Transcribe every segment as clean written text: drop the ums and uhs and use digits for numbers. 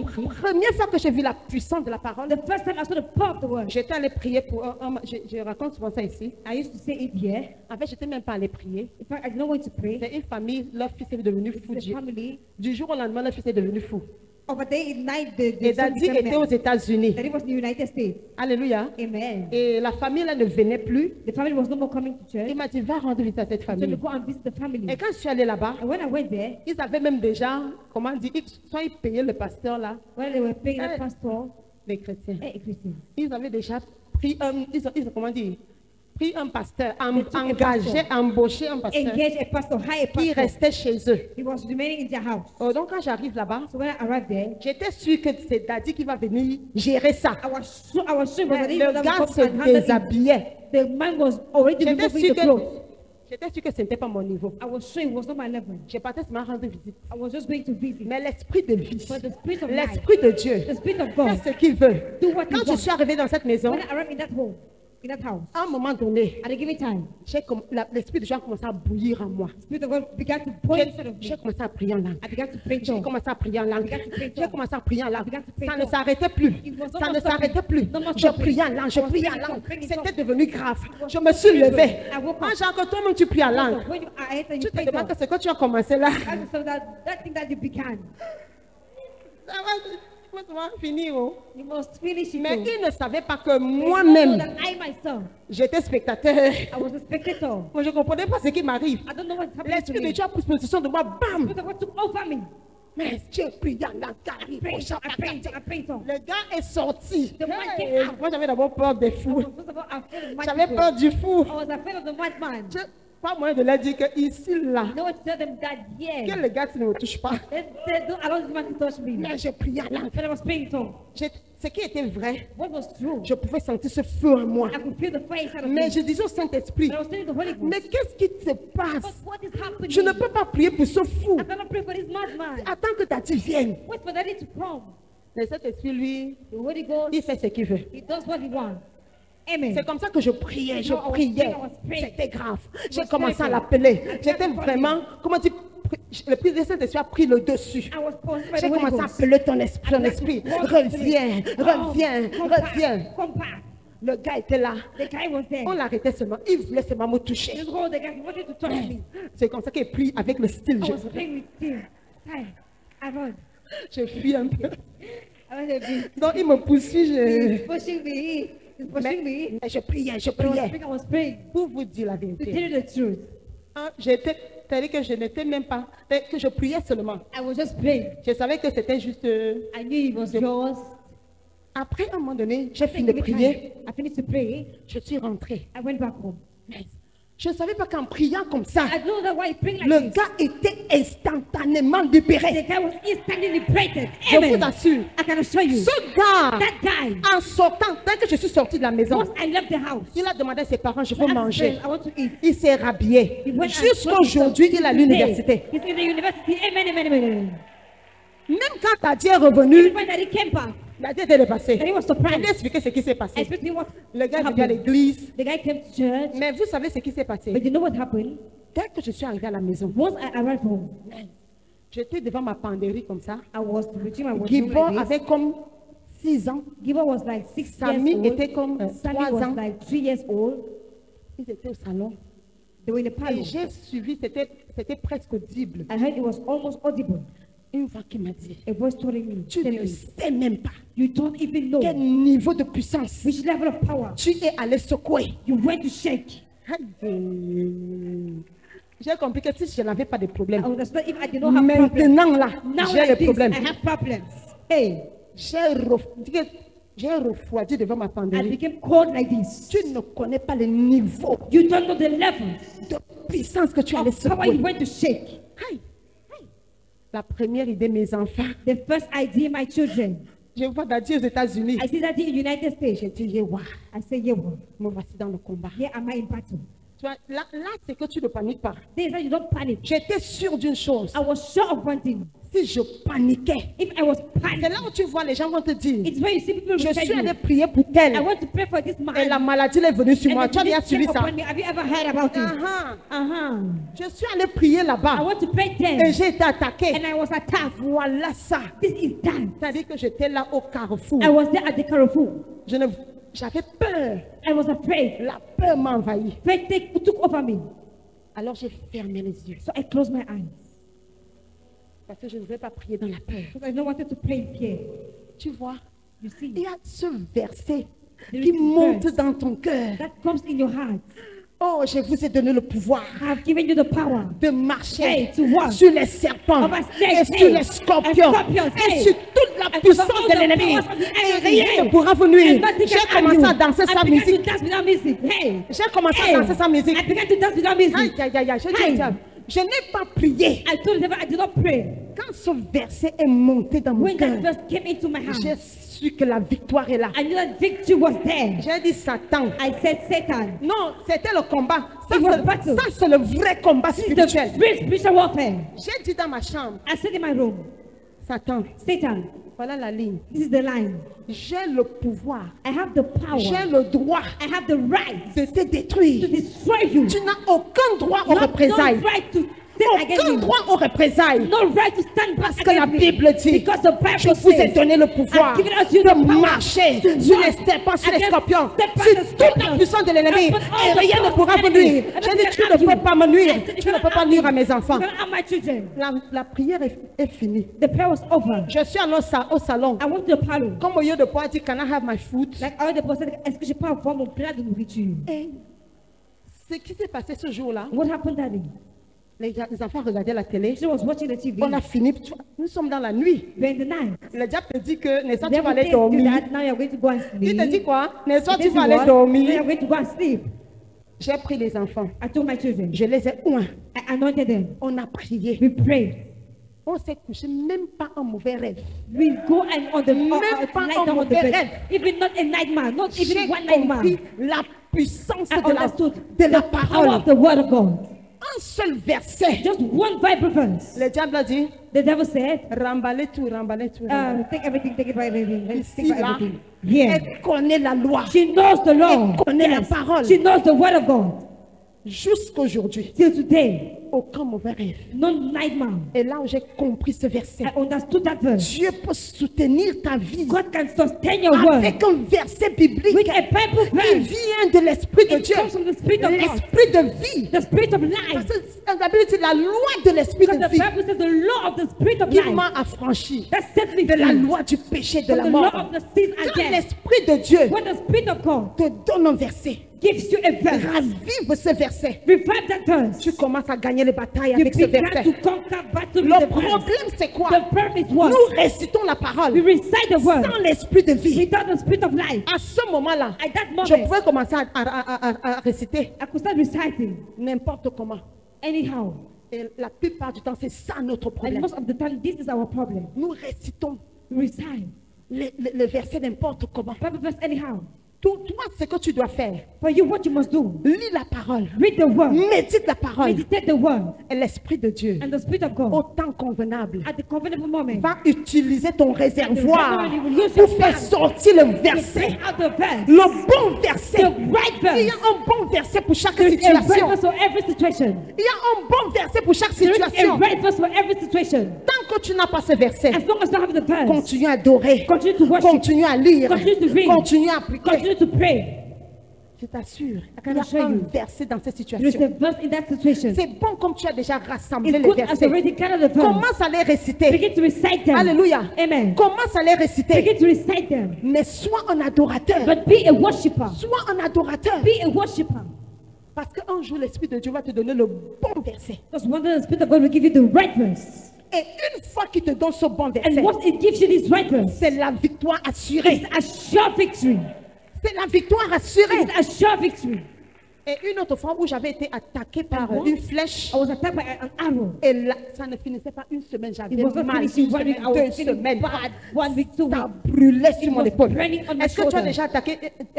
Première fois que j'ai vu la puissance de la parole, The first time I saw the power of the word, j'étais allée prier pour je raconte souvent ça ici. I used to say it here. En fait, j'étais même pas allée prier. In fact, I didn't want to pray. C'est une famille, leur fils est devenu fou. It's a family. Du jour au lendemain, leur fils est devenu fou. Over day in night, Et Daddy était aux États-Unis. Daddy was in the United States. Alléluia. Amen. Et la famille là ne venait plus. The family was no more coming to church. Il m'a dit, va rendre visite à cette So to famille. go and visit the family. Et quand je suis allée là-bas, And when I went there, ils avaient même déjà, comment dire, soit ils payaient le pasteur là, when they were paying Hey. the pastor, les chrétiens. hey, Christian, Ils avaient déjà pris ils ont, comment dire, pris un pasteur, They took a engagé, pastor. embauché un pasteur engage a pastor, hire a qui pastor. restait chez eux. He was remaining in their house. Oh, donc quand j'arrive là-bas, So when I arrived there, j'étais sûre que c'est Daddy qui va venir gérer ça. I was sure it was Daddy Le that gars would se come and handle it. déshabillait. The man was already J'étais removing sûre the clothes. que ce n'était pas mon niveau. I was sure it was not my level. Je partais seulement rendre visite. I was just going to visit. Mais l'esprit de vie, But the spirit of life, l'esprit de Dieu, the spirit of fait God, ce qu'il veut. do what he Quand je wants. suis arrivée dans cette maison, When I arrived in that home, in that house, à un moment donné, at a given time, l'esprit de Dieu a commencé à bouillir en moi. the spirit of God began to boil inside of me. J'ai commencé à prier en langue. I began to pray J'ai tongues. commencé à prier en langue. began to pray J'ai tongues. commencé à prier en langue. began to pray Ça ne tongues. s'arrêtait plus. It was Ça not ne stopping. s'arrêtait plus. No more Je stopping. priais en langue. Je I was priais en praying langue. tongues, praying C'était tongues. devenu grave. was Je me suis levée. I woke Ah, up. Jean, toi-même, tu pries en langue. So when you are enter, Tu you te pray demandes tongues. que ce que tu as commencé là, And so that thing that you began, ça va finir. Oh. you must finish it. Mais too. il ne savait pas que They don't know moi-même, that I myself, j'étais spectateur. I was a spectator. Moi, je ne comprenais pas ce qui m'arrive. I don't know what's happening to L'esprit de me. Dieu a pris possession de moi. Bam! Spirit of God took over me. Mais Dieu prie en langue. Carré, I prayed, prochain, I prayed, I prayed tongues. Le gars est sorti. The man came Hey, out. moi, j'avais d'abord peur des fous. First of all, I was afraid of mad J'avais people. peur du fou. I was afraid of the madman. Je- Pas moyen de leur dire que ici, là, No one to tell them that, que yeah. le gars ne me touche pas. They don't allow this man to touch me. Mais je priais en langue. But I was praying tongues. Ce qui était vrai, What was true? je pouvais sentir ce feu en moi. I could feel the fire inside of Mais me. je disais au Saint-Esprit, But I was telling the Holy Ghost. mais qu'est-ce qui se But passe? what is happening? Je ne peux pas prier pour ce fou. I cannot pray for this madman. Attends que Tati vienne. Wait for daddy to come. Mais cet esprit, lui, The Holy Ghost, il fait ce qu'il veut. he does what he wants. Amen. C'est comme ça que je priais, je No, I was priais. praying, I was praying. C'était grave. J'ai was commencé à praying. l'appeler. I J'étais kept vraiment, comment dire, le Esprit de Saint-Esprit a pris le dessus. I was possessed by J'ai the Holy commencé à Ghost. appeler ton esprit, I began to walk reviens, to the- reviens, Come reviens. back, come back. Le gars était là. The guy was there. On l'arrêtait seulement. Il voulait seulement me toucher. Just hold the guy. He wanted to touch me. C'est comme ça qu'il prie avec le style. I was praying with him. Hi, I run. Je fuis un peu. I was a bit. Donc il me poursuit. He's pushing me. He's pushing Mais, me. mais je priais, je But I was priais. praying. I was praying. Pour vous dire la To tell vérité. you the truth, Hein, c'est-à-dire que je n'étais même pas, que je priais seulement. I was just praying. Je savais que c'était juste. I knew it was yours. Après, à un moment donné, j'ai fini de prier. I finished to pray. Je suis rentrée. I went back home. Mais je ne savais pas qu'en priant comme ça, I don't know why he praying like le this. gars était instantanément libéré. The guy was instantly liberated. Je Amen. vous assure. I can assure you. Ce gars, That guy, en sortant, dès que je suis sortie de la maison, once I left the house, il a demandé à ses parents, je veux I asked manger. him, I want to eat. Il s'est rhabillé. He went and Jusqu'à told aujourd'hui, himself il est à today, l'université. He's in the university. Amen, amen, amen, amen. Même quand Tati est revenu, When daddy came back, Tati était dépassée. daddy was Je lui ai surprised. expliqué ce qui s'est I passé. explained to him what Le gars est venu à happened. l'église. The guy came to church, Mais vous savez ce qui s'est passé. but you know what happened? Dès que je suis arrivée à la maison, Once I arrived home, j'étais devant ma penderie comme ça. I was reaching my washroom Gibon like this. avait comme 6 ans. Giba was like 6 Samy years était old. comme Sammy 3 was ans. like 3 years old. Ils étaient au salon. They were in the Et parlor. j'ai suivi, c'était presque audible. I heard it was almost audible. Une voix qui m'a dit, A voice telling me, tu ne sais même pas you don't even know quel niveau de puissance which level of power tu es allé secouer. you went to shake. J'ai compris que si je n'avais pas de problème, I understood if I did not have problems. maintenant là, Now j'ai like le this, problème. I have problems. Hey, J'ai refroidi devant ma I penderie. became cold like this. Tu ne connais pas le niveau You don't know the levels de puissance que tu allais of power you secouer. went to shake. Aïe, aïe. La première idée, mes enfants. The first idea, my children. Je vois Daddy aux États-Unis. I see that in the United States. J'ai dit, Yewa, I say, yeah, well, me voici dans le combat. here am I in battle. Tu vois, là c'est que tu ne paniques pas. This is why you don't panic. J'étais sûre d'une chose. I was sure of one thing. Si je paniquais, if I was c'est panicking, là où tu vois les gens vont te dire, it's where you see people je will tell suis allé you, prier pour I tel. want to pray for this man. Et la maladie est venue sur moi. And Tu as the déjà disease suivi came ça? upon me. Have you ever heard about it? Uh-huh. Je suis allé prier I là-bas. want to pray Et there. j'ai été attaqué. And I was attacked. Voilà ça. This is that. C'est-à-dire que j'étais là au carrefour. I was there at the Carrefour. J'avais peur. I was afraid. La peur m'a envahi. Faith took over me. Alors j'ai fermé les yeux. So I closed my eyes. Parce que je ne voulais pas prier dans la peur. Because I don't want to pray in fear. Tu vois, You see, il y a ce verset There qui is this monte verse dans ton cœur. that comes in your heart. Oh, je vous ai donné le pouvoir I have given you the power de marcher Hey, to walk sur les serpents over et snakes, sur hey, les scorpions and scorpions, et hey, sur toute la and puissance over all de the l'ennemi. powers of the Et enemy, rien hey. ne pourra vous nuire. And nothing J'ai can harm commencé you. à danser I sa began musique. to dance without music. Hey. J'ai commencé Hey. à danser sa musique. I began to dance without music. Aïe, aïe, aïe, aïe. Je dis au Hey. diable, je n'ai pas prié. I told the devil I did not pray. Quand ce verset est monté dans mon When cœur, that verse came into my j'ai heart, su que la victoire est là. I knew that victory was there. J'ai dit Satan. I said, Satan, Non, c'était le combat. Ça, It was battle. c'est le vrai combat this is spirituel. the real spiritual warfare. J'ai dit dans ma chambre, I said in my room, Satan, Satan, voilà la ligne. this is the line. J'ai le pouvoir, I have the power. j'ai le droit I have the right de te to détruire. destroy you. Tu n'as aucun droit aux You have représailles. no right to stand against Aucun me. droit aux représailles. No right to stand back Parce que la against me. Bible dit, Because the Bible je vous ai says, donné le pouvoir I've given us you the de power marcher to sur walk les serpents, sur les against scorpions, serpents sur and toute la scorpions, puissance de l'ennemi. upon all Et the rien ne powers pourra of vous the nuire. enemy. J'ai And dit, nothing tu can ne harm peux you. pas me nuire. I said, you Tu ne cannot peux pas harm nuire me. à mes enfants. You cannot harm my children. La prière est finie. The prayer was over. Je suis allé au salon. I went to the parlor. Comme au lieu de pouvoir dire, can I have my food? Like, I the person, est-ce que je peux avoir mon plat de nourriture? Et ce qui s'est passé ce jour-là, What happened that day? les enfants regardaient la télé. She was watching the TV. On a fini. Nous sommes dans la nuit. We're in the night. Le diable te dit que Nessa, The tu vas devil aller tells you dormir. that now you're going to go and sleep. Il te dit quoi? Nessa, He tu tells vas you aller what? Now dormir. you're going to go and sleep. J'ai pris les enfants. I told my children. Je les ai oints. I anointed them. On a prié. We prayed. On s'est couché, même pas un mauvais rêve. We go and on the Même pas lie un down on the mauvais bed. rêve. Even not a nightmare, not J'ai even one compris nightmare. la puissance I de understood la the power parole. of the word of God. Un seul verset. Just one Bible verse. Le diable a dit, The devil said, remballez tout, remballez tout. take everything, take it by everything. Let's Ici, take by là, everything. Yeah. elle connaît la loi. She knows the law. Elle connaît la parole. She knows the word of God. Jusqu'aujourd'hui, Till today, aucun mauvais rêve. no nightmare. Et là où j'ai compris ce verset, I understood that verse. Dieu peut soutenir ta vie God can sustain your word avec un verset biblique with a Bible qui verse. vient de l'Esprit de It Dieu. comes from the Spirit of God. L'Esprit de vie. The Spirit of Parce life. que la Bible dit la loi de l'Esprit Because de the vie Bible says the law of the Spirit of qui life. m'a affranchi That set me de la free loi du péché de from la the law mort. of the sin and Quand death. l'Esprit de Dieu When the Spirit of God te donne un verset, gives you a verse, ravive ce verset, revive that verse. tu commences à gagner les batailles You avec ce began verset. to conquer battle with Le the verse. problème, c'est quoi? The problem is what? Nous récitons la parole We recite the word sans l'Esprit de vie. without the Spirit of life. À ce moment-là, At that je moment, pouvais commencer à réciter I could start reciting n'importe comment. anyhow. Et la plupart du temps, c'est ça notre And problème. most of the time, this is our problem. Nous récitons We recite le verset n'importe comment. Bible verse anyhow. Toi, ce que tu dois faire, For you, what you must do, lis la parole, read the word, médite la parole. meditate the word, Et l'Esprit de Dieu, and the Spirit of God, au temps convenable, at the convenient moment, va utiliser ton réservoir You will use pour your faire stand. sortir le to verset. bring out the verse, Le bon verset. the right Il y verse. a un bon verset pour chaque There is a right situation. verse for every situation. Il y a un bon verset pour chaque There is a situation. right verse for every situation. Tant que tu n'as pas ce verset, As long as you have the verse, continue à adorer, continue to worship, continue à lire, continue to read, continue à appliquer. continue to pray. Je t'assure, can il y assure a un you. verset dans cette There is situation. a verse in that situation. C'est bon comme tu as déjà rassemblé It's les good as versets. already gathered the verse. Commence à les réciter. Begin to recite them. Alléluia. Amen. Commence à les réciter. Begin to recite them. Mais sois un adorateur. But be a worshiper. Sois un adorateur. Be a worshiper. Parce qu'un jour, l'Esprit de Dieu va te donner le bon verset. Because one day the Spirit of God will give you the right verse. Et une fois qu'il te donne ce bon And verset, once it gives you this right verse, c'est la victoire assurée. it's a sure victory. C'est la victoire assurée. It's a sure victory. Et une autre fois où j'avais été attaqué par And une flèche, I was attacked by an arrow. et là, ça ne finissait pas une semaine, j'avais It was not mal, finishing une 1 week. semaine, I was 2 feeling semaines. bad 1 week, 2 weeks. Ça brûlait sur It mon was épaule. burning on my Est-ce que tu as shoulder. déjà attaqué,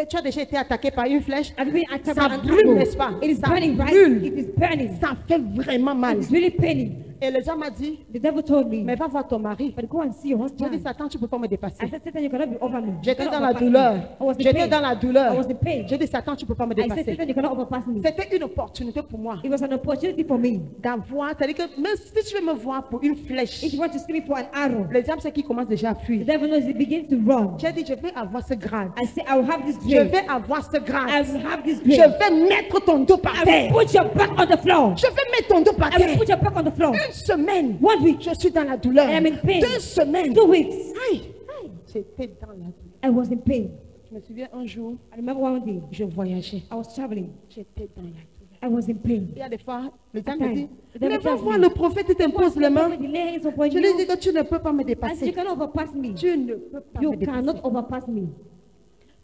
tu as déjà été attaqué par une flèche? Have you been attacked Ça by an brûle, arrow? n'est-ce pas? It is Ça burning, right? brûle. It is burning. Ça fait vraiment mal. It's really paining. Et le diable m'a dit, The devil told me, mais va voir ton mari. but go and see your J'ai dit, husband. Satan, tu ne peux pas me dépasser. I said, Satan, you cannot be over me. You J'étais cannot dans la overpass me. douleur. I was in J'étais pain. dans la I douleur. was in pain. J'ai dit, Satan, tu ne peux pas me I said, dépasser. Satan, you cannot overpass me. C'était une opportunité pour moi It was an opportunity for me. d'avoir, c'est-à-dire que même si tu veux me voir pour une flèche, If you want to see me for an arrow, le diable c'est qu'il commence déjà à the fuir. devil knows he begins to run. J'ai dit, je vais avoir ce grade. I say, I will have this Je grace. vais avoir ce I grade. will have this Je grace. vais mettre ton dos par I will terre. put your back on the floor. Je vais mettre ton dos par I will terre. put your back on the floor. Une semaine, 1 week. je suis dans la douleur. I am in pain. 2 semaines, 2 weeks. aïe, j'étais dans la douleur. I was in pain. Je me souviens un jour, I remember one day, je voyageais. I was traveling. J'étais dans la douleur. I was in pain. Il y a des fois, le diable At me dit, times, the devil mais va tells voir me, le prophète, il t'impose les mains. He lay hands upon Je lui dis you. que tu ne peux pas me I said, you dépasser. cannot overpass me. Tu ne peux pas You me dépasser. cannot overpass me.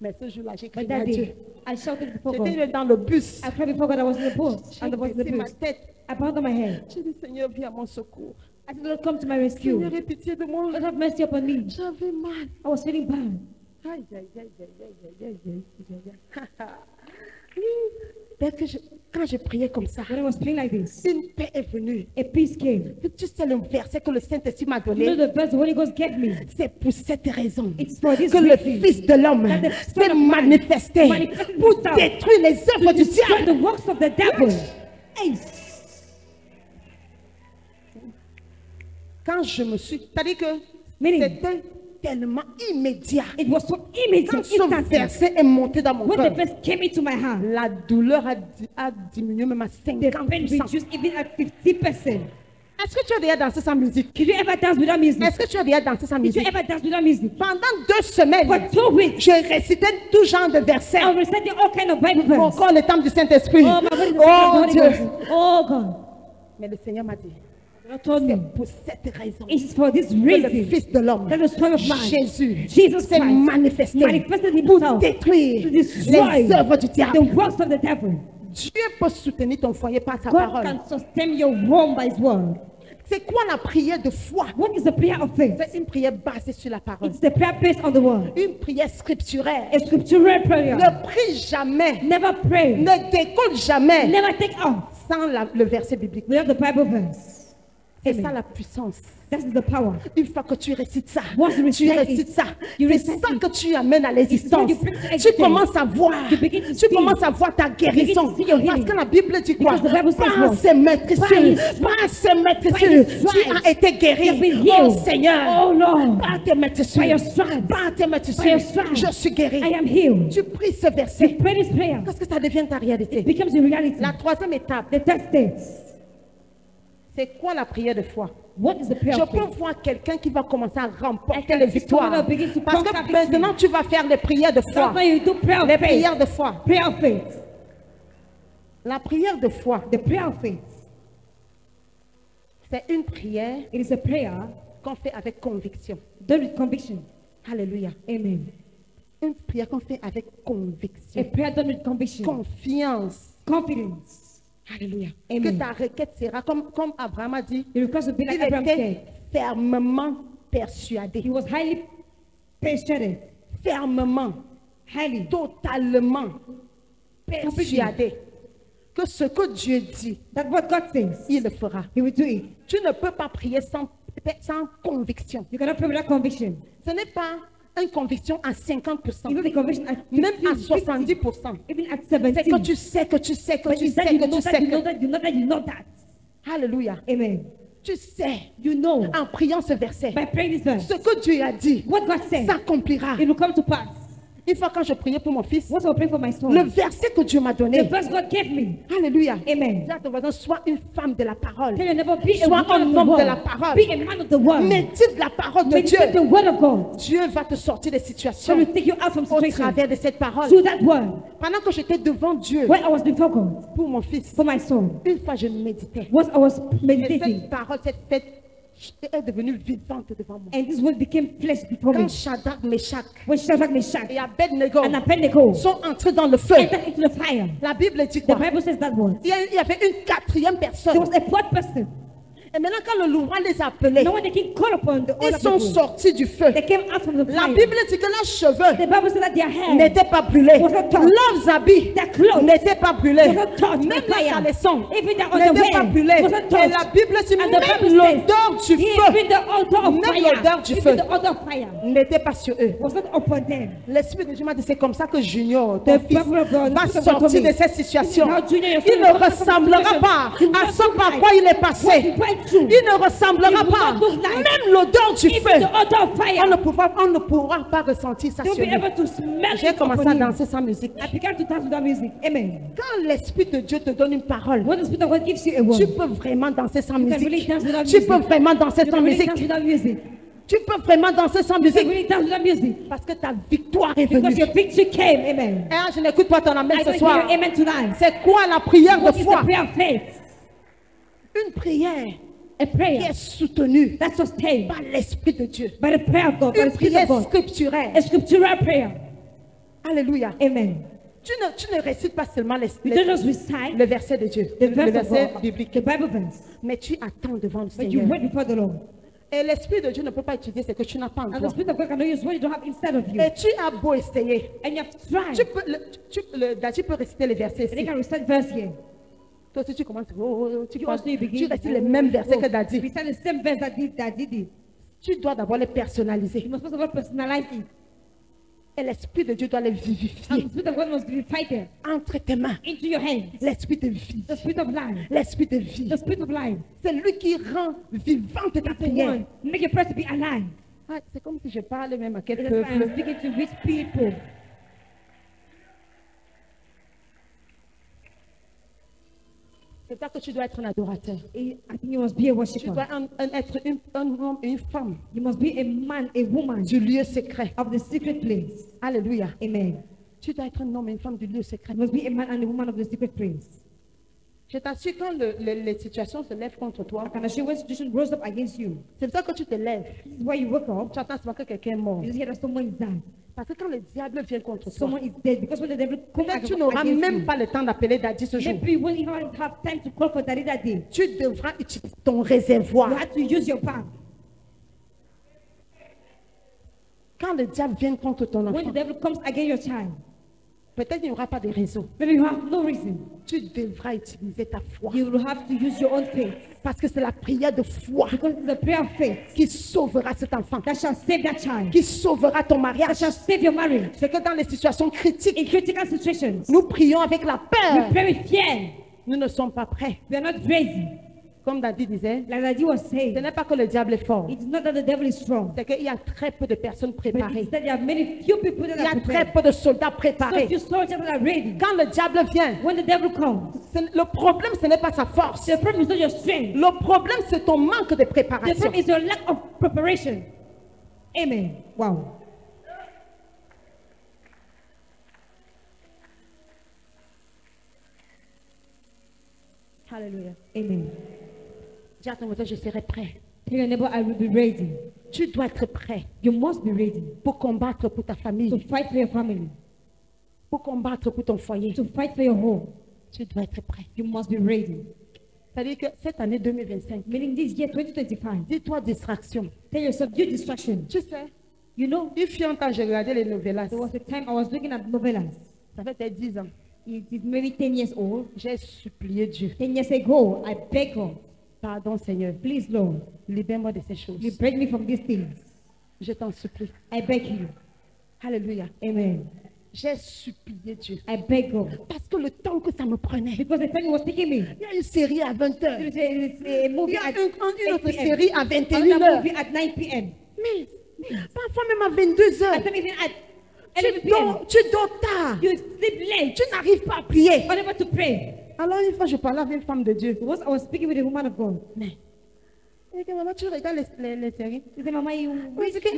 Mais ce jour-là, j'ai But crié à that Dieu. day, I shouted before God. J'étais dans le bus. I cried before God. I was in the bus. J'ai And the voice of the baissé ma bus. tête. I bowed on my head. J'ai dit, Seigneur, viens à mon secours. I said, Lord, come to my rescue. Seigneur, aie pitié de moi. Lord, have mercy upon me. J'avais mal. I was feeling bad. Aïe, aïe, aïe, aïe, aïe, aïe, aïe, aïe, aïe. Dès que quand je priais comme ça, When I was praying like this, une paix est venue. a peace came. Et tu sais le verset que le Saint-Esprit m'a You know donné. the verse the Holy Ghost gave me. C'est pour cette raison It's for this que le reason Fils de l'homme that the Son s'est of Man manifesté manifested pour himself détruire les œuvres du destroy diable. the works of the devil. Hey, Quand je me suis... C'est-à-dire que meaning, c'était tellement immédiat. it was so immediate, Quand ce instant. verset est monté dans mon When the cœur, verse came into my heart, la douleur a diminué même à the pain 50%. reduced even at 50%. Est-ce que tu as déjà dansé sans musique? Did you ever dance without music? Est-ce que tu as déjà dansé sans Did you musique? ever dance without music? Pendant 2 semaines, For 2 weeks, je récitais tout genre de versets. I was reciting all kind of Bible Mon verses. corps, le temple du Saint-Esprit. Oh, my body is the Oh Holy Dieu. Ghost. Oh God. Mais le Seigneur m'a dit, The Lord told me, pour cette raison, it's for this que le reason Fils de l'homme, that the Son of Man, Jésus, Jesus s'est Christ, manifesté manifested pour himself détruire to destroy les œuvres du the diable. works of the devil. Dieu peut soutenir ton foyer par sa God parole. can sustain your home by his word. C'est quoi la prière de foi? What is the prayer of faith? C'est une prière basée sur la parole. It's the prayer based on the word. Une prière scripturaire. A scriptural prayer. Ne prie jamais, Never pray. ne décolle jamais Never take off sans le verset biblique. without the Bible verse. C'est Amen. ça la puissance. That is the power. Une fois que tu récites ça, Once you tu recite récites it, ça, you c'est recite ça it. que tu amènes à l'existence. you bring to Tu existence. commences à voir, You begin to tu see. commences à voir ta guérison. to see your Parce healing. que la Bible dit quoi? Because the Bible says Par what? ses maîtresses, By his par ses maîtresses, By his tu stripes. as été guéri. You have been Oh healed. Seigneur, Oh Lord. par tes maîtresses, By your stripes. par tes maîtresses, By your stripes. je suis guéri. I am healed. Tu pries ce verset. Pray this prayer. Parce que ça devient ta réalité. It becomes a reality. La troisième étape, The third state. c'est quoi la prière de foi? What is the prayer Je of peux faith? voir quelqu'un qui va commencer à I remporter can les see victoires. someone will begin to Parce conquer que victory. maintenant, tu vas faire les prières de foi. That's why you do prayer of Les faith. prières de foi. Prayer of faith. La prière de foi, The prayer of faith. c'est une prière It is a prayer qu'on fait avec conviction. done with conviction. Alléluia. Amen. Une prière qu'on fait avec A conviction. prayer done with conviction. Confiance. Confidence. Alléluia. Amen. Que ta requête sera, comme Abraham a dit, The request will be like il Abraham était said. fermement persuadé. He was highly persuaded. Fermement, Highly. totalement persuadé que ce que Dieu dit, That's what God says. il le fera. He will do it. Tu ne peux pas prier sans conviction. You cannot pray without conviction. Ce n'est pas une conviction à 50%, You know the conviction at même à 50, 70%. even at C'est 70. que tu sais que tu sais que But tu it's that sais you que know tu that, sais you know que... that, you know that, you know that. Alléluia. Amen. Tu sais, You know en priant ce verset, by praying this verse, ce que Dieu a dit what God said, s'accomplira. it will come to pass. Une fois quand je priais pour mon fils, Once I pray for my son, le verset que Dieu m'a the donné, verse God gave me, Alléluia. Amen. Dis à ton voisin, sois une femme de la parole. Tell you never be a Sois woman un of the homme de word. la parole. Be a man of the word. Médite la parole de Dieu. Meditate the word of God. Dieu va te sortir des So situations will take you out from au situations travers de cette parole. through that word. Pendant que j'étais devant Dieu When I was before God, pour mon fils, for my son, une fois je méditais. once I was Et meditating, cette parole, cette fête est devenue vivante devant moi. and this word became flesh before me. Quand Shadrach, Meshach When Shadrach, Meshach, et Abednego and Abednego sont entrés dans le feu, entered into the fire, la Bible dit the quoi? Bible says that word. Il y avait une quatrième There personne. was a fourth person. Et maintenant, quand le roi les a appelés, Now when the king called upon the ils other sont people, sortis du feu. they came out from the La fire. Bible dit que leurs cheveux The Bible said that their hair n'étaient pas brûlés. was not touched. Leurs habits Their clothes n'étaient pas brûlés. was not touched Même by les fire. caleçons Even their n'étaient pas underwear brûlés. was not Et touched. la Bible dit And the même Bible l'odeur du feu even the odor of Même fire, l'odeur du even feu. the odor of fire n'était pas sur eux. was not upon them. L'Esprit de Dieu m'a dit, c'est comme ça que Junior, ton The fils, people of God, va the people of sortir God, de cette situation. Now Junior, your Il son ne will come from ressemblera situation. pas He will à not ce look par like quoi il est what he passé. went through. Il ne ressemblera He will pas. not look like Même l'odeur du Even feu. the odor of fire. On ne pourra pas ressentir ça You'll sur be lui. able to smell J'ai it commencé upon à him. danser sans musique. I began to dance without music. Amen. Quand l'Esprit de Dieu te donne une parole, When the Spirit of God gives you a word, tu peux vraiment danser sans you can really musique. dance without Tu music. peux vraiment danser You sans can really musique. dance without music. Tu peux vraiment danser sans You can musique. really dance without music. Parce que ta victoire est Because venue. your victory came. Amen. Hein, je n'écoute pas ton amen I ce don't hear soir. your amen tonight. C'est quoi la prière What de is the foi? prayer of faith? Une prière A qui prayer est soutenue that's sustained par l'Esprit de Dieu. by the prayer of God, by Une the Spirit prière of God. scripturelle. A scriptural prayer. Alléluia. Amen. Tu ne récites pas seulement You don't just recite le verset de Dieu, the le verse of verset God, biblique, the Bible verse, mais tu attends devant le but you Seigneur. wait before the Lord. Et l'Esprit de Dieu ne peut pas utiliser ce que tu n'as pas en And the toi. Spirit of God cannot use what you don't have inside of you. Et tu as beau essayer. And you have tried. Tu peux réciter les versets And they ici. can recite verse here. Toi aussi, tu commences. Tu You also you begin. récites les mêmes versets que Daddy. Recite the same verse that did. Tu dois d'abord les personnaliser. You must first of all personalize it. Et l'Esprit de Dieu doit les And vivifier the Spirit of God must be fighted entre tes mains. into your hands. L'Esprit de vie. The Spirit of life. L'Esprit de vie. The Spirit of life. C'est lui qui rend vivante ta The prière. one. Make your prayer to be alive. Ah, c'est comme si je parlais même à quel That's why I'm peuple. speaking to rich people. C'est ça que tu dois être un adorateur. I think you must be a Tu worshiper. dois être un homme et une femme You must be a man, a woman du lieu secret. of the secret place. Alléluia. Amen. Tu dois être un homme et une femme du lieu secret. You must be a man and a woman of the secret place. Je t'assure, quand les situations se lèvent contre toi, I can assure when situation rose up against you, c'est ça que tu te lèves. this is why you wake up. Tu attends seulement que quelqu'un est mort. You just hear that someone is dead. Parce que quand le diable vient contre toi, Someone is dead. Because when the devil comes peut-être tu against n'auras même you, pas le temps d'appeler Daddy ce jour. maybe you won't even have time to call for Daddy that day. Tu devras utiliser ton You réservoir. have to use your power. Quand le diable vient contre ton When the enfant, devil comes against your child, peut-être il n'y aura pas de réseau. maybe you have no reason. Tu devras utiliser ta foi. You will have to use your own faith. Parce que c'est la prière de foi Because it's the prayer of faith qui sauvera cet enfant, that shall save that child. qui sauvera ton That mariage. shall save your marriage. C'est que dans les situations critiques, In critical situations, nous prions avec la we peur. pray with fear. Nous ne sommes pas prêts. We are not crazy. Comme Daddy disait, Like Daddy was ce saying, n'est pas que le diable est fort. it is not that the devil is strong, C'est qu'il y a très peu de personnes but préparées. it's that there are many few people that Il y are a très prepared. peu de soldats So préparés. few soldiers that are ready. Quand le diable vient, When the devil comes, le problème, ce n'est pas sa force. the problem is not your strength. Le problème, c'est ton manque de The préparation. problem is your lack of preparation. Amen. Wow. Alléluia. Amen. Dis à ton voisin, je serai prêt. Tell your neighbor, I will be ready. Tu dois être prêt You must be ready pour combattre pour ta to famille, fight for your family, pour combattre pour ton foyer. to fight for your home. Tu dois être prêt. You must be ready. C'est-à-dire que cette année 2025, Meaning this year 2025, dis-toi distraction. tell yourself, you distraction. Tu sais, You know, il fut un temps, j'ai regardé les novellas. there was a time I was looking at novellas. Ça fait peut-être 10 ans. It is maybe 10 years old. J'ai supplié Dieu. 10 years ago, I begged God, Pardon Seigneur, please Lord, libère-moi de ces choses. liberate me from these things. Je t'en supplie. I beg you. Alléluia. Amen. J'ai supplié Dieu. I beg God. Parce que le temps que ça me prenait. Because the time it was taking me. Il y a une série à 20h. It's a Il movie y a at une 8 autre p.m. série à Another 21h. movie at 9 p.m. Mais parfois même à 22h. And then even at 11 Tu p.m. dors tard. You sleep late. Tu n'arrives pas à prier. Unable to pray. Alors une fois, je parlais avec une femme de Dieu. Once I was speaking with a woman of God. Mais, et que maman, tu regardes les séries. She said, Mama, you Oui, c'est que,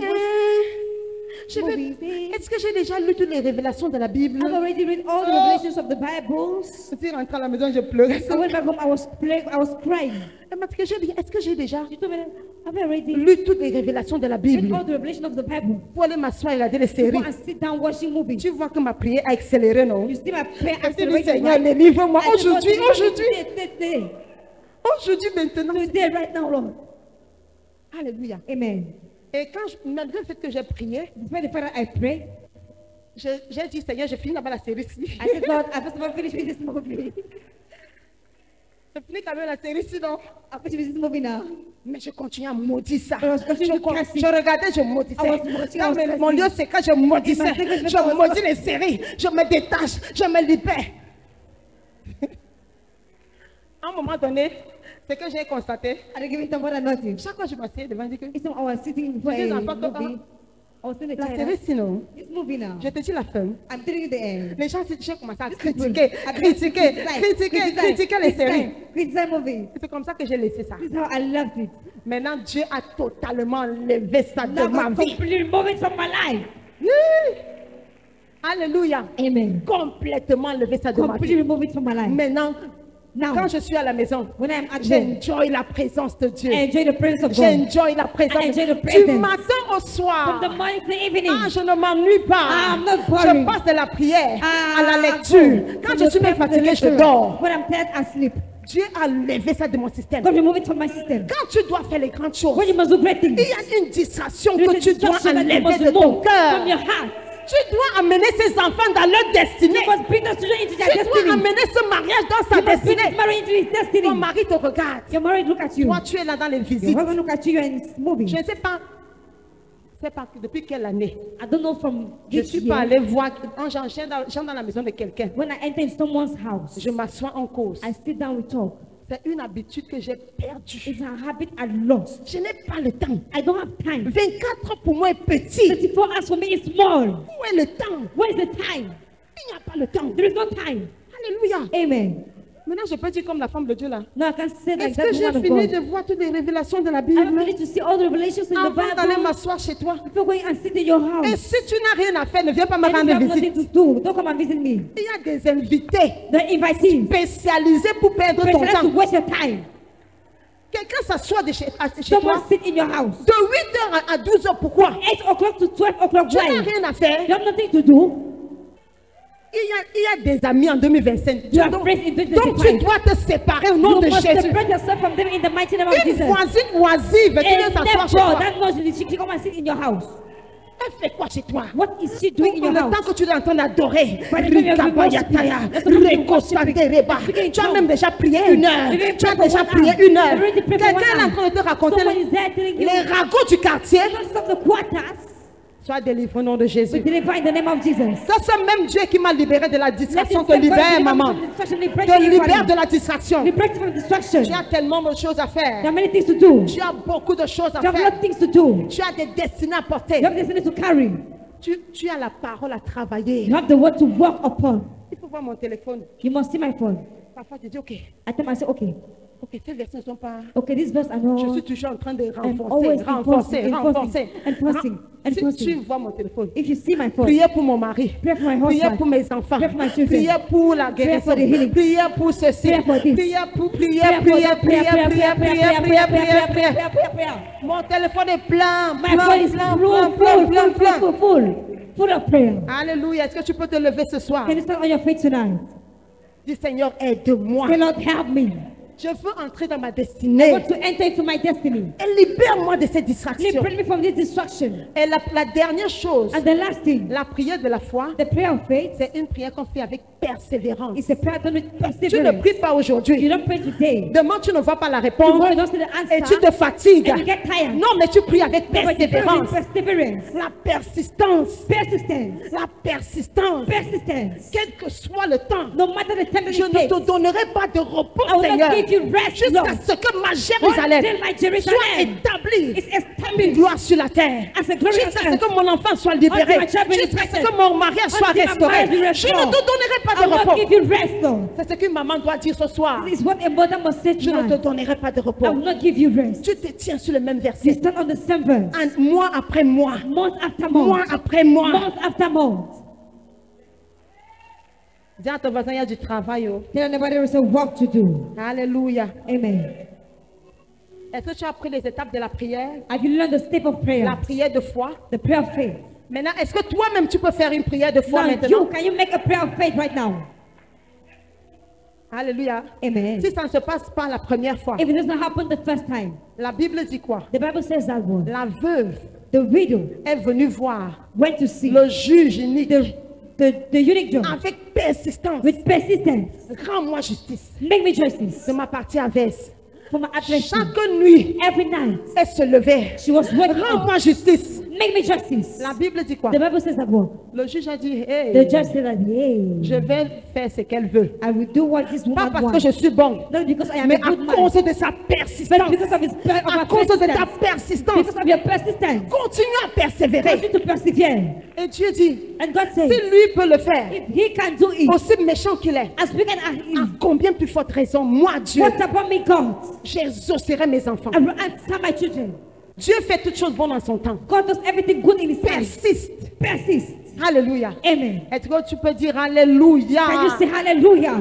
movies. est-ce que j'ai déjà lu toutes les révélations de la Bible? I've already read all the revelations of the Bibles. Je suis rentrée à la maison, je pleurais. I went back home, I was crying. Elle m'a dit que est-ce que j'ai déjà She told me, I've already lu toutes les révélations de la read Bible? all the revelations of the Bible. Pour aller m'asseoir et regarder les Go séries. and sit down watching movies. Tu vois que ma prière a accéléré, non? You see my prayer Je te dis, accelerating, Seigneur, right? délivre-moi I said, aujourd'hui, Lord, aujourd'hui. today. Aujourd'hui, maintenant. Today, right now, Lord. Alléluia. Amen. Et malgré le fait que j'ai prié, Despite the fact that I pray, j'ai dit, Seigneur, je finis d'abord la série ici. I said, Lord, I first of all finish with this movie. Je finis quand même la série ici, non? I finish with this movie now. Mais je continue à maudire ça. I was continuing to curse it. Je regardais, je I was maudissais. watching, I Non, was mais cursing. mon Dieu, c'est quand je maudissais. My secret Je was- maudis les séries. Je me détache. Je me libère. À un moment donné, ce que j'ai constaté, I don't give it what I noticed. chaque fois que je m'asseyais devant, je dis que It's not I was sitting before Je dis a encore que, movie. I was in the la série, trailer. sinon, This movie now. je te dis la fin. I'm telling you the end. Les gens, j'ai commencé à People, critiquer, I began to critiquer les séries. Criticize movies. C'est comme ça que j'ai laissé ça. This is how I loved it. Maintenant, Dieu a totalement enlevé ça de Now ma God vie. completely remove it from my life. Oui. Alléluia. Amen. Complètement enlevé ça de ma Completely vie. remove it from my life. Maintenant, Now, quand je suis à la maison, when I'm at home, j'enjoy la présence de Dieu. I enjoy the presence of God. J'enjoy la présence I enjoy the du presence. matin au From soir. the morning to the evening. Ah, je ne m'ennuie pas. I'm not Je boring. passe de la prière Ah, à la lecture. Quand je suis même fatiguée, je dors. When I'm tired, I sleep. Dieu a enlevé ça de mon système. God remove it from my system. Quand tu dois faire les grandes choses, When you must do great things, il y a une distraction there que is a tu dois distraction that you enlever must de ton remove from cœur. your heart. Tu dois amener ces enfants dans leur destinée. You must bring those children into their Tu dois destiny. amener ce mariage dans sa You must bring destinée. this marriage into his destiny. Ton mari te regarde. Your marriage look at you. Toi, tu es là dans les Your visites. husband look at you and it's moving. Je ne sais pas, depuis quelle année. I don't know from Je ne which suis pas year. allée voir. Quand j'entre dans la maison de quelqu'un, When I enter in someone's house, je m'assois en cause. I sit down, we talk. C'est une habitude que j'ai perdue. It's a habit I lost. Je n'ai pas le temps. I don't have time. 24 heures pour moi est petit. 24 hours for me is small. Où est le temps? Where is the time? Il n'y a pas le temps. There is no time. Alléluia. Amen. Maintenant, je peux dire comme la femme de Dieu là. Now I can say like Est-ce that que j'ai woman of fini God. de voir toutes les révélations de la I Bible need to see all the revelations in the avant d'aller Bible. m'asseoir chez toi? Before going and sit in your Et house. si tu n'as rien à faire, ne viens pas me And if you rendre have nothing visite. to do, don't come and visit me. Il y a des invités The invitees. spécialisés pour perdre ton Specialize to temps. waste your time. Quelqu'un s'assoit chez Someone toi sit in your house. de 8h à 12h. Pourquoi? 8 o'clock to 12 o'clock. Tu n'as Why? rien à faire. You have nothing to do. Il y a des amis en 2025. You are Donc, friends in donc 2025. tu dois te séparer au nom You de must Jésus. separate yourself from them in the mighty name of Une Jesus. voisine oisive qui vient And s'asseoir chez therefore, toi. that knows she come and sit in your house. Elle fait quoi chez toi? What is she doing in Pour your le house? temps que tu es en train d'adorer, By the time you are Rikabayataya, worshiping, Rekosandereba, tu as même déjà prié Hey, 1 heure. you didn't Tu as pray for déjà 1 prié hour. 1 heure. You already prayed for Quelqu'un 1 est en hour. train de te raconter Someone is there telling you, les ragots du quartier. don't stop the quarters. Sois délivré au nom de Jésus. We deliver in the name of Jesus. C'est ce même Dieu qui m'a libéré de la Let distraction. him Te libère, maman. Te libère de la distraction. Liberate from distraction. Tu as tellement de choses à There are faire. many things to do. Tu as beaucoup de choses à You have a faire. lot of things to do. Tu as des destinées à porter. You have destiny to carry. Tu as la parole à travailler. You have the word to walk upon. Il faut voir mon téléphone. You must see my phone. Parfois, tu dis, OK, I tell myself, okay, ces versets ne sont pas... okay, these verses are Je not. suis toujours en train de I'm renforcer, always renforcer, enforcing, renforcer. enforcing, Si tu enforcing. vois mon téléphone, If you see my phone, priez pour mon mari, pray for my priez husband, pour mes enfants, pray for my children, priez pour la pray guérison, for the healing, priez pour ceci, pray for this, priez pour prier, prayer for prier, this, prier, prayer, prier, prayer, prier, prayer, prier, prayer, prier, prayer, prier. prayer, prayer. Mon téléphone est plein, My phone plein, is plein, full, plein, plein, plein, plein. full of prayer. Alléluia. Est-ce que tu peux te lever ce soir? Can you stand on your feet tonight? Dis Seigneur, aide-moi. Say, Lord, help me. Je veux entrer dans ma I destinée. want to enter into my destiny. Et libère-moi de ces distractions. Liberate me from this distraction. Et la dernière chose, And the last thing, la prière de la foi, the prayer of faith, c'est une prière qu'on fait avec persévérance. is a prayer done with Tu ne perseverance. pries pas You aujourd'hui. don't pray today. Demain, tu ne vois pas la réponse Tomorrow you don't see the et answer. tu te fatigues. And you get tired. Non, mais tu pries avec But you pray with persévérance. perseverance. La persistance. Persistence. La persistance. Persistence. Quel que soit le temps, No matter the time that je it ne takes, te donnerai pas de repos, I will Seigneur, not give you rest, jusqu'à Lord. ce que ma Jérusalem Until my soit Jerusalem établie. is Une established gloire sur la terre. as a glorious Jusqu'à ce earth. que mon enfant soit libéré. Until my child be Jusqu'à ce liberated. que mon mariage soit Until my restauré. marriage be Je ne restored. te donnerai pas I de will not repos. give you rest, Lord. C'est ce qu'une maman doit dire ce soir. This is what a mother must say Je ne te tonight. donnerai pas de I will repos. not give you rest. Tu te tiens sur le même You verset. stand on the same verse. Mois après mois. Month after Mois month. après mois. Month after month. Dis à ton voisin, il y a du travail. Oh. Tell anybody there is a work to do. Alléluia. Amen. Est-ce que tu as pris les étapes de la prière? Have you learned the step of prayer? La prière de foi? The prayer of faith. Maintenant, est-ce que toi-même tu peux faire une prière de foi Now, maintenant? you, can you make a prayer of faith right now? Alléluia. Amen. Si ça ne se passe pas la première fois, If it does not happen the first time, la Bible dit quoi? the Bible says that one. La veuve The widow est venue voir went to see le juge unique the unique judge avec persistance. with persistence. Rends-moi justice. Make me justice De ma partie adverse. for my adversary. Chaque nuit, Every night elle se levait. she was waking up. Rends-moi justice. Make me justice. La Bible dit quoi? The Bible says that one. Le juge a dit, The hey, judge said that, je hey, vais faire ce qu'elle veut. I will do what this Pas woman parce que wants. je suis bon, Not because I am mais a à good man, cause de sa but persistance. because of À cause de ta persistence. persistance. Because of your persistence. Continue à persévérer. Continue to persevere. Et Dieu dit, And God si said, lui peut le faire, if he can do it, aussi méchant qu'il est, as wicked as he à is, combien plus forte raison, moi Dieu, what about me, God? j'exaucerai mes enfants. I will answer my children. Dieu fait toutes choses bonnes en son temps. God does everything good in his time. Persiste. Persist. Alléluia. Amen. Est-ce que tu peux dire Alléluia? Can you say hallelujah?